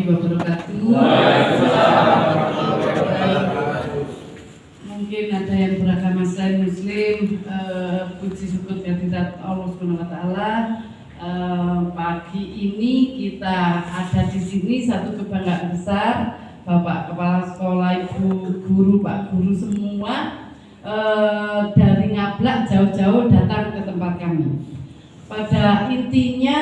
warahmatullahi wabarakatuh. Mungkin ada yang beragama selain Muslim, puji syukur kehadirat Allah Subhanahu wa Ta'ala. Pagi ini kita ada di sini, satu kebanggaan besar, Bapak Kepala Sekolah, Ibu Guru, Pak Guru semua dari Ngablak jauh-jauh datang ke tempat kami. Pada intinya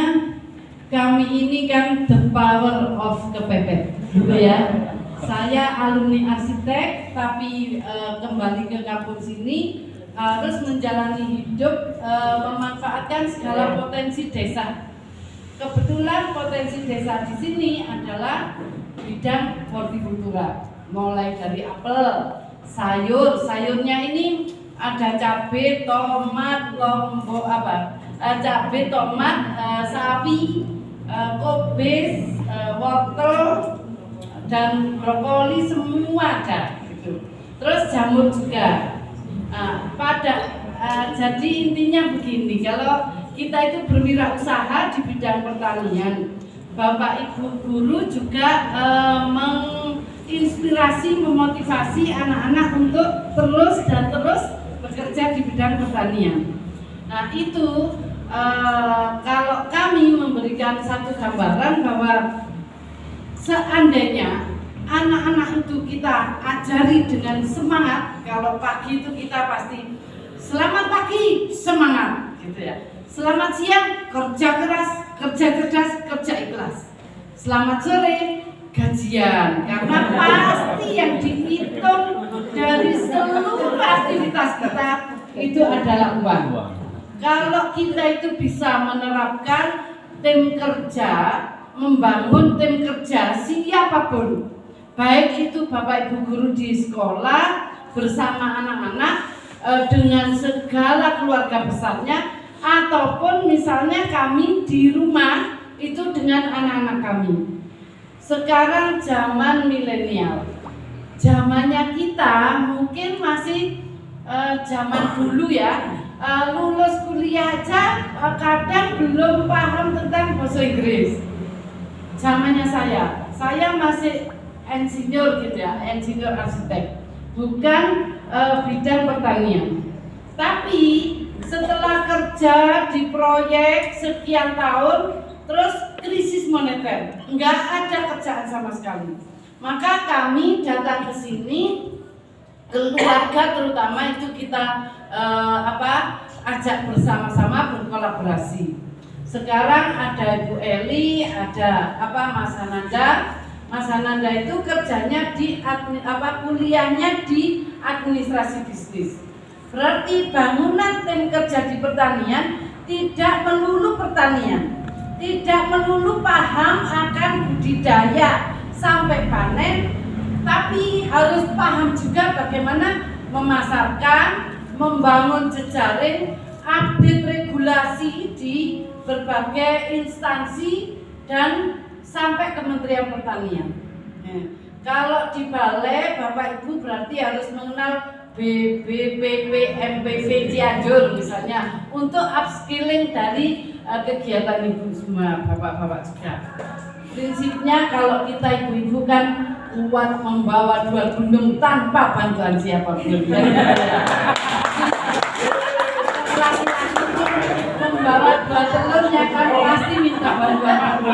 kami ini kan the power of kepepet, gitu ya. Saya alumni arsitek, tapi kembali ke kampung sini harus menjalani hidup memanfaatkan segala potensi desa. Kebetulan potensi desa di sini adalah bidang hortikultura, mulai dari apel, sayurnya ini ada cabai, tomat, lombok cabai, tomat, sawi, kobis, wortel, dan brokoli semua ada gitu. Terus jamur juga. Jadi intinya begini, kalau kita itu berwirausaha di bidang pertanian, Bapak Ibu Guru juga menginspirasi, memotivasi anak-anak untuk terus bekerja di bidang pertanian. Nah itu kalau kami memberikan satu gambaran bahwa seandainya anak-anak itu kita ajari dengan semangat, kalau pagi itu kita pasti selamat pagi, semangat gitu ya. Selamat siang, kerja keras, kerja cerdas, kerja ikhlas. Selamat sore, gajian, karena pasti yang dihitung dari seluruh aktivitas kita itu adalah uang. Kalau kita itu bisa menerapkan tim kerja, membangun tim kerja siapapun, baik itu Bapak Ibu Guru di sekolah bersama anak-anak dengan segala keluarga besarnya, ataupun misalnya kami di rumah itu dengan anak-anak kami. Sekarang zaman milenial, zamannya kita mungkin masih zaman dulu ya. Lulus kuliah aja kadang belum paham tentang bahasa Inggris. Zamannya saya masih insinyur gitu ya, insinyur arsitek, bukan bidang pertanian. Tapi setelah kerja di proyek sekian tahun, terus krisis moneter, nggak ada kerjaan sama sekali. Maka kami datang ke sini, keluarga terutama itu kita ajak bersama-sama berkolaborasi. Sekarang ada Ibu Eli, ada Mas Hananda. Mas Hananda itu kerjanya di kuliahnya di administrasi bisnis. Berarti bangunan tim kerja di pertanian tidak melulu pertanian, tidak melulu paham akan budidaya sampai panen, tapi harus paham juga bagaimana memasarkan, membangun jejaring, update regulasi di berbagai instansi dan sampai Kementerian Pertanian. Kalau di balai Bapak Ibu berarti harus mengenal BBPP, MPV Cianjur misalnya, untuk upskilling dari kegiatan ibu semua, bapak-bapak juga. Prinsipnya kalau kita ibu-ibu kan kuat membawa dua gunung tanpa bantuan siapapun. Membawa dua telurnya kan pasti minta bantuan aku.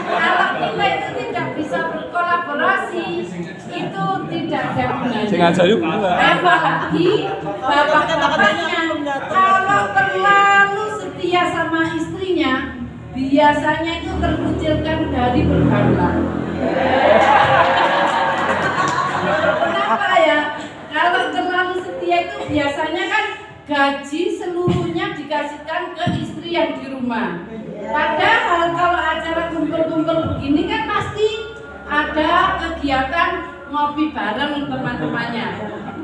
Kalau kita itu tidak bisa berkolaborasi, itu tidak ada gunanya. Apalagi bapak-bapaknya kalau terlalu setia sama istrinya, biasanya itu terkucilkan dari pergaulan. Kenapa ya? Kalau terlalu setia itu biasanya kan gaji seluruhnya dikasihkan ke istri yang di rumah. Padahal kalau acara kumpul-kumpul begini kan pasti ada kegiatan ngopi bareng teman-temannya.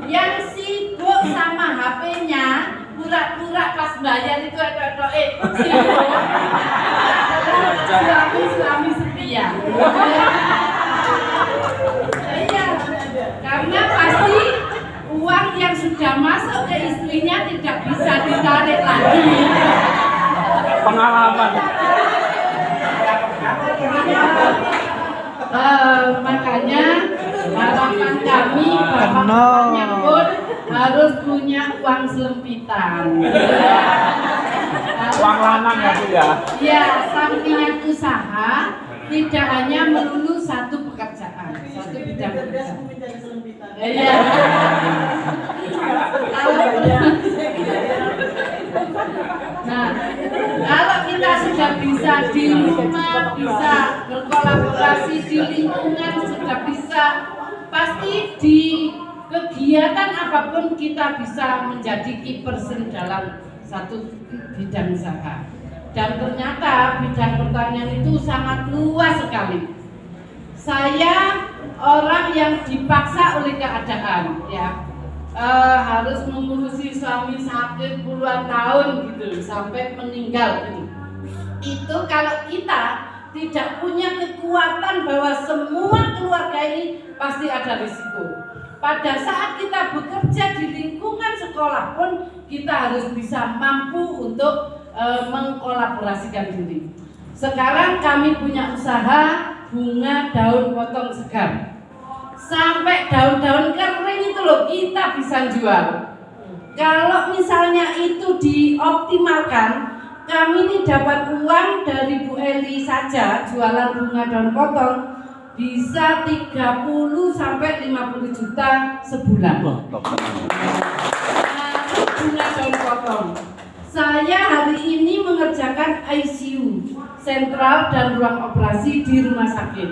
Yang sibuk sama HP-nya, pura-pura pas bayar itu sibuk adalah suami setia. Iya, karena pasti uang yang sudah masuk ke istrinya tidak bisa ditarik lagi. Pengalaman. Makanya harapan kami bapak-bapaknya pun harus punya uang selempitan. Uang lanang ya Bu ya? Ya, sampingan usaha tidak hanya melulu satu pekerjaan, satu bidang pekerjaan. Iya. Nah, kalau kita sudah bisa di rumah, bisa berkolaborasi di lingkungan, sudah bisa, pasti di kegiatan apapun kita bisa menjadi key person dalam satu bidang usaha. Dan ternyata bidang pertanian itu sangat luas sekali. Saya orang yang dipaksa oleh keadaan, ya, harus mengurusi suami sakit puluhan tahun gitu sampai meninggal gitu. Itu kalau kita tidak punya kekuatan bahwa semua keluarga ini pasti ada risiko. Pada saat kita bekerja di lingkungan sekolah pun kita harus bisa mampu untuk mengkolaborasikan diri. Sekarang kami punya usaha bunga daun potong segar. Sampai daun-daun kering itu loh kita bisa jual. Kalau misalnya itu dioptimalkan, kami ini dapat uang dari Bu Eli saja jualan bunga daun potong bisa 30 sampai 50 juta sebulan. Bunga daun potong. Saya hari ini mengerjakan ICU, sentral dan ruang operasi di rumah sakit.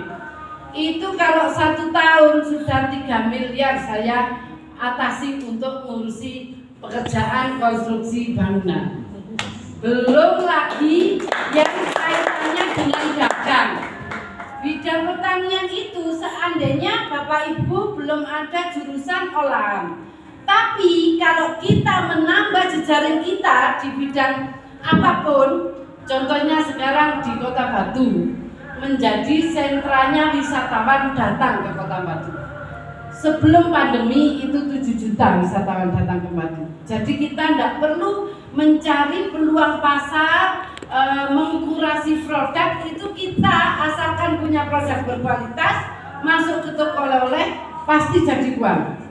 Itu kalau 1 tahun sudah 3 miliar saya atasi untuk mengurusi pekerjaan konstruksi bangunan. Belum lagi yang kaitannya dengan dagang. Bidang pertanian itu seandainya Bapak Ibu belum ada jurusan olahan. Tapi kalau kita menambah jejaring kita di bidang apapun, contohnya sekarang di Kota Batu, menjadi sentranya wisatawan datang ke Kota Batu. Sebelum pandemi itu 7 juta wisatawan datang ke Batu. Jadi kita tidak perlu mencari peluang pasar, mengkurasi produk, itu kita asalkan punya produk berkualitas, masuk ke toko oleh-oleh, pasti jadi uang.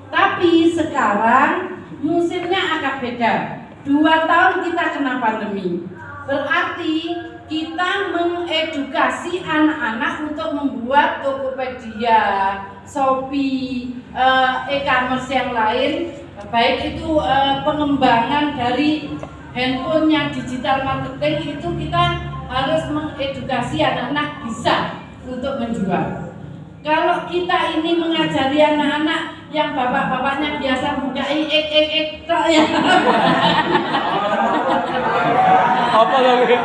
Tapi sekarang musimnya agak beda. 2 tahun kita kena pandemi. Berarti kita mengedukasi anak-anak untuk membuat Tokopedia, Shopee, e-commerce yang lain. Baik itu pengembangan dari handphonenya, digital marketing, itu kita harus mengedukasi anak-anak bisa untuk menjual. Kalau kita ini mengajari anak-anak yang bapak-bapaknya biasa buka tok ya. Apa lagi?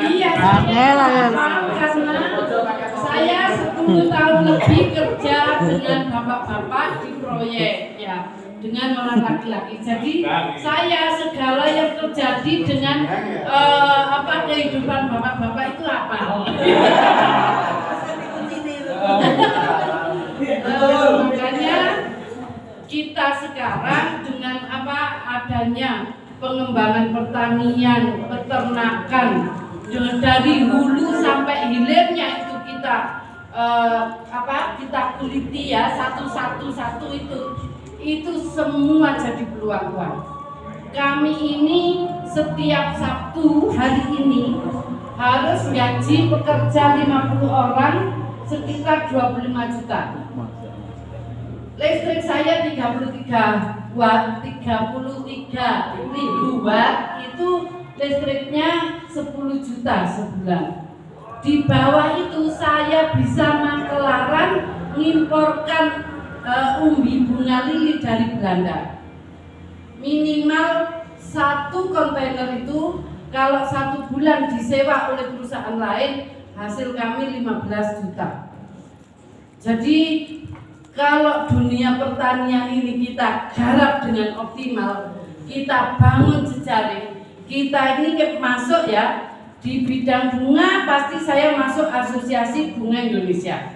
Iya, karena saya 10 tahun lebih kerja dengan bapak-bapak di proyek ya, dengan orang laki-laki. Jadi saya segala yang terjadi dengan kehidupan bapak-bapak itu apa? Makanya kita sekarang dengan adanya pengembangan pertanian, peternakan, dari hulu sampai hilirnya itu kita kita kuliti ya, satu itu semua jadi peluang. Kami ini setiap Sabtu hari ini harus gaji pekerja 50 orang sekitar 25 juta. Listrik saya 33 watt, 33 ribu watt, itu listriknya 10 juta sebulan. Di bawah itu saya bisa makelaran ngimporkan umbi bunga lili dari Belanda. Minimal 1 kontainer itu kalau 1 bulan disewa oleh perusahaan lain, hasil kami 15 juta. Jadi kalau dunia pertanian ini kita garap dengan optimal, kita bangun jejaring, kita ini masuk ya di bidang bunga, pasti saya masuk Asosiasi Bunga Indonesia.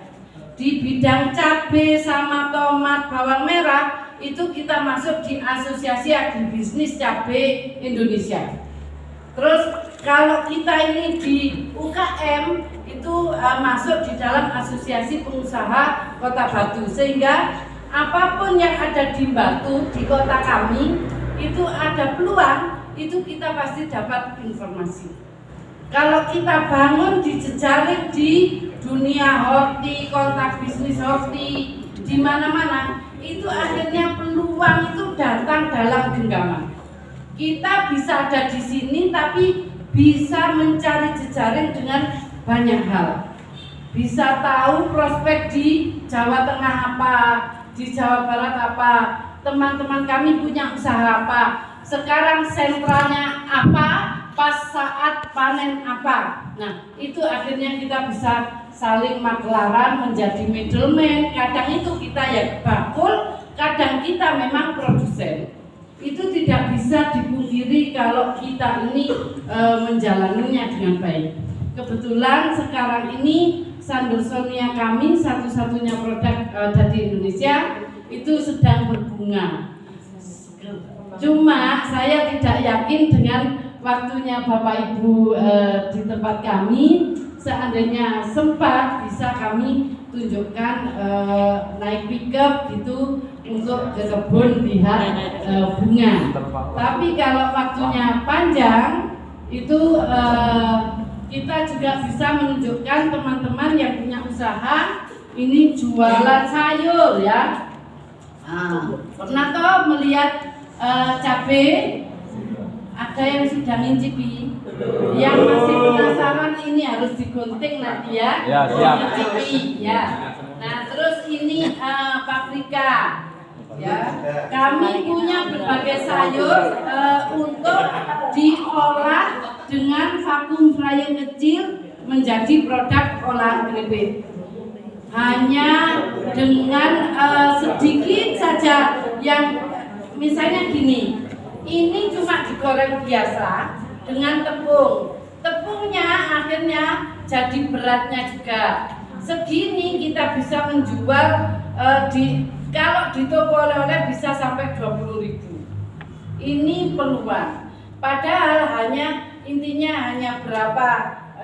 di bidang cabai sama tomat, bawang merah itu kita masuk di Asosiasi Agribisnis Cabai Indonesia. Terus kalau kita ini di UKM itu masuk di dalam Asosiasi Pengusaha Kota Batu, sehingga apapun yang ada di Batu, di kota kami itu ada peluang, itu kita pasti dapat informasi. Kalau kita bangun di jejaring di dunia horti, kontak bisnis horti, di mana-mana, itu akhirnya peluang itu datang dalam genggaman. Kita bisa ada di sini, tapi bisa mencari jejaring dengan banyak hal. Bisa tahu prospek di Jawa Tengah apa, di Jawa Barat apa, teman-teman kami punya usaha apa, sekarang sentralnya apa, pas saat panen apa. Nah, itu akhirnya kita bisa saling maklaran, menjadi middleman. Kadang itu kita yang bakul, kadang kita memang produsen. Itu tidak bisa dipungkiri kalau kita ini menjalaninya dengan baik. Kebetulan sekarang ini Sandersonia kami satu-satunya produk dari Indonesia itu sedang berbunga. Cuma saya tidak yakin dengan waktunya Bapak Ibu di tempat kami. Seandainya sempat bisa kami tunjukkan naik pickup gitu untuk ke kebun lihat bunga. Tapi kalau waktunya panjang itu kita juga bisa menunjukkan teman-teman yang punya usaha ini jualan sayur ya. Pernah toh melihat cabai? Ada yang sudah mencicipi? Yang masih penasaran ini harus digunting nanti ya. Ya, siap. Mencicipi ya. Nah, terus ini paprika. Ya, kami punya berbagai sayur untuk diolah dengan vakum fryer kecil menjadi produk olahan keripik. Hanya dengan sedikit saja yang misalnya gini, ini cuma digoreng biasa dengan tepung. Tepungnya akhirnya jadi beratnya juga. Segini kita bisa menjual kalau di toko oleh-oleh bisa sampai 20.000. Ini peluang. Padahal intinya hanya berapa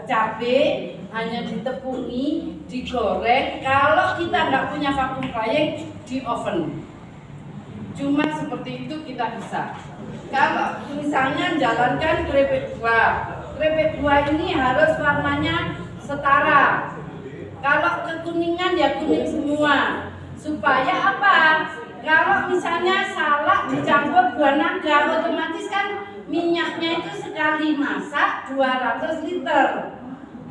cabai, hanya ditepungi, digoreng. Kalau kita nggak punya vacuum fryer, di oven. Cuma seperti itu kita bisa. Kalau misalnya jalankan keripik buah ini harus warnanya setara. Kalau kekuningan ya kuning semua. Supaya apa? Kalau misalnya salak dicampur buah naga, otomatis kan minyaknya itu sekali masak 200 liter.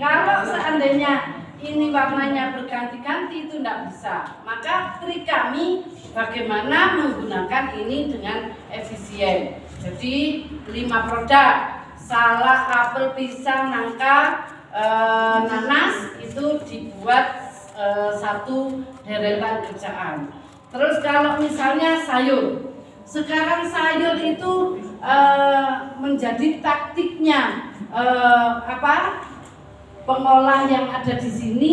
Kalau seandainya ini warnanya berganti-ganti itu tidak bisa. Maka trik kami bagaimana menggunakan ini dengan efisien. Jadi 5 produk, salak, apel, pisang, nangka, nanas itu dibuat satu deretan kerjaan. Terus kalau misalnya sayur, sekarang sayur itu menjadi taktiknya pengolah yang ada di sini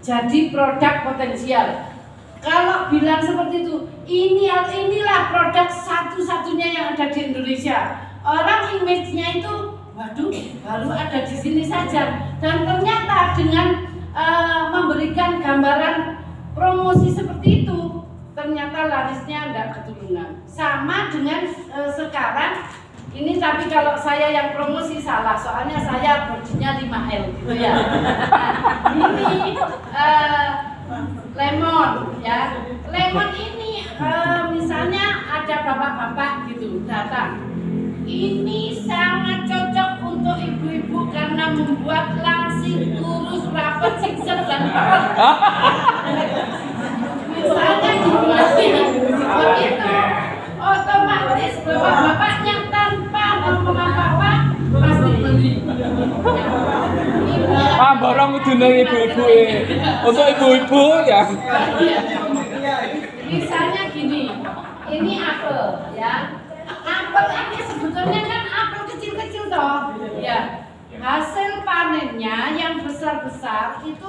jadi produk potensial. Kalau bilang seperti itu, inilah produk satu-satunya yang ada di Indonesia. Orang image-nya itu, waduh, baru ada di sini saja. Dan ternyata dengan memberikan gambaran promosi seperti itu, ternyata larisnya tidak ketulungan. Sama dengan sekarang ini, tapi kalau saya yang promosi salah, soalnya saya bodinya 5L gitu ya. Nah, ini lemon ya. Lemon ini misalnya ada bapak-bapak gitu datang. Ini sangat cocok untuk ibu-ibu karena membuat langsing, kurus, rapat, singset dan papat. Misalnya dibilang begitu, otomatis bapak-bapaknya tanpa ngomong apa-apa pasti beli. Barang udune ibu-ibu untuk ibu-ibu ya. Misalnya gini, ini apel ya. Apel ini sebetulnya kan apel kecil-kecil toh. Ya. Hasil panennya yang besar-besar itu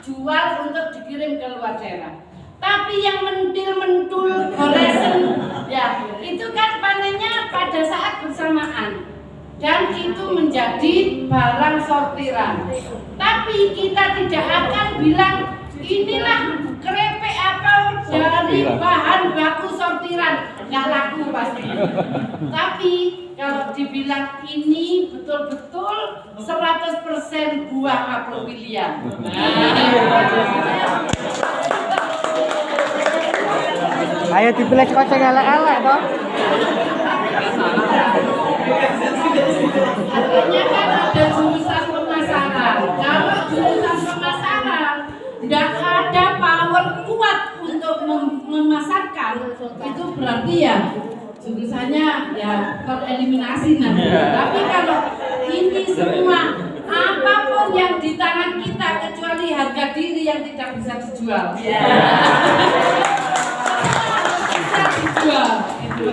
jual untuk dikirim ke luar daerah. Tapi yang mentil-mentul goresen ya itu kan panennya pada saat bersamaan dan itu menjadi barang sortiran. Tapi kita tidak akan bilang inilah kerepek apa dari bahan baku sortiran, nggak laku pasti. Tapi kalau dibilang ini betul-betul 100% buah apel pilihan. Ayo dipilih kocek elek-elek toh. Artinya kan ada jurusan pemasaran. Kalau jurusan pemasaran tidak ada power kuat untuk memasarkan, itu berarti ya jurusannya ya tereliminasi nanti. Tapi kalau ini semua apapun yang di tangan kita kecuali harga diri yang tidak bisa dijual. Bisa dijual itu.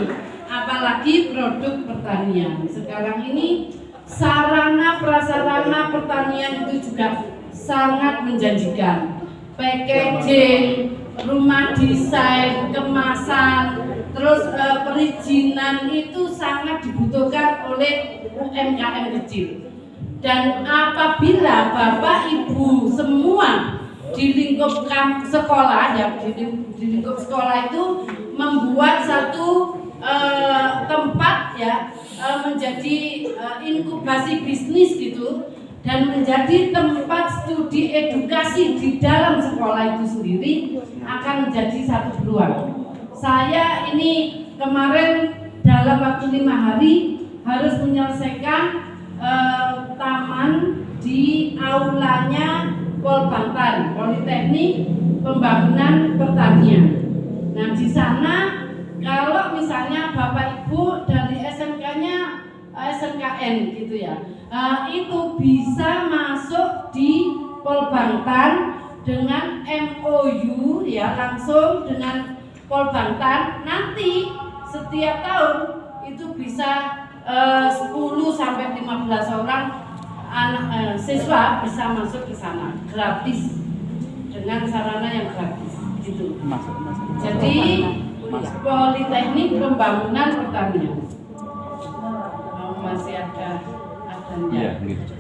Apalagi produk pertanian. Sekarang ini sarana prasarana pertanian itu juga sangat menjanjikan. Packaging, rumah desain, kemasan, terus perizinan itu sangat dibutuhkan oleh UMKM kecil. Dan apabila Bapak Ibu semua di lingkup sekolah, ya di lingkup sekolah itu membuat satu tempat ya menjadi inkubasi bisnis gitu dan menjadi tempat studi edukasi di dalam sekolah itu sendiri akan menjadi satu peluang. Saya ini kemarin dalam waktu 5 hari harus menyelesaikan taman di aulanya Polbantan, Politeknik Pembangunan Pertanian. Nah di sana kalau misalnya Bapak Ibu dari SMK-nya SMKN gitu ya, itu bisa masuk di Polbantan dengan MOU ya langsung dengan Polbantan. Nanti setiap tahun itu bisa 10 sampai 15 orang anak siswa bisa masuk ke sana gratis dengan sarana yang gratis gitu. Jadi Politeknik Pembangunan Pertanian. Masih ada Iya, gitu.